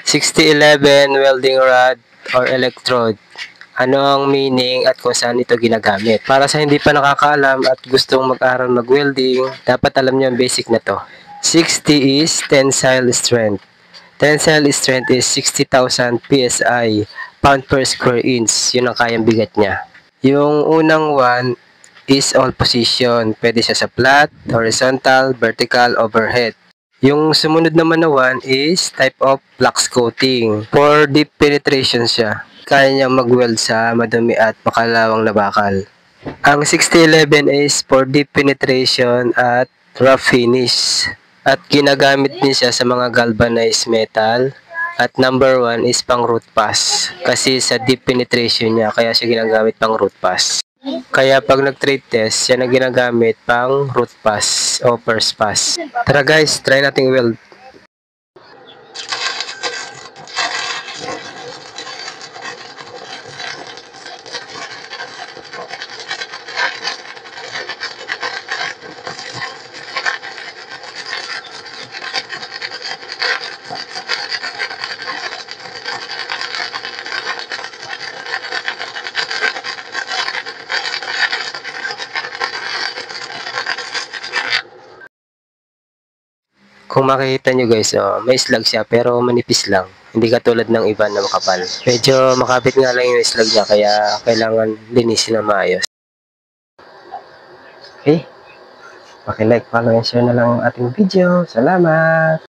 6011 welding rod or electrode. Ano ang meaning at kung saan ito ginagamit? Para sa hindi pa nakakaalam at gustong mag-aral mag-welding, dapat alam nyo ang basic na to. 60 is tensile strength. Tensile strength is 60,000 PSI, pound per square inch. Yun ang kayang bigat niya. Yung unang one is all position. Pwede siya sa flat, horizontal, vertical, overhead. Yung sumunod naman na one is type of flux coating. For deep penetration siya. Kaya niyang mag-weld sa madumi at makalawang na bakal. Ang 6011 is for deep penetration at rough finish. At ginagamit din siya sa mga galvanized metal. At number 1 is pang root pass. Kasi sa deep penetration niya, kaya siya ginagamit pang root pass. Kaya pag nag-trade test, yan ang ginagamit pang root pass o first pass. Tara guys, try nating weld. Kung makikita nyo guys, may slag siya pero manipis lang. Hindi katulad ng iba na makapal. Medyo makapit nga lang yung slag niya kaya kailangan linisin na maayos. Okay? Paki-like, follow, and share na lang ang ating video. Salamat!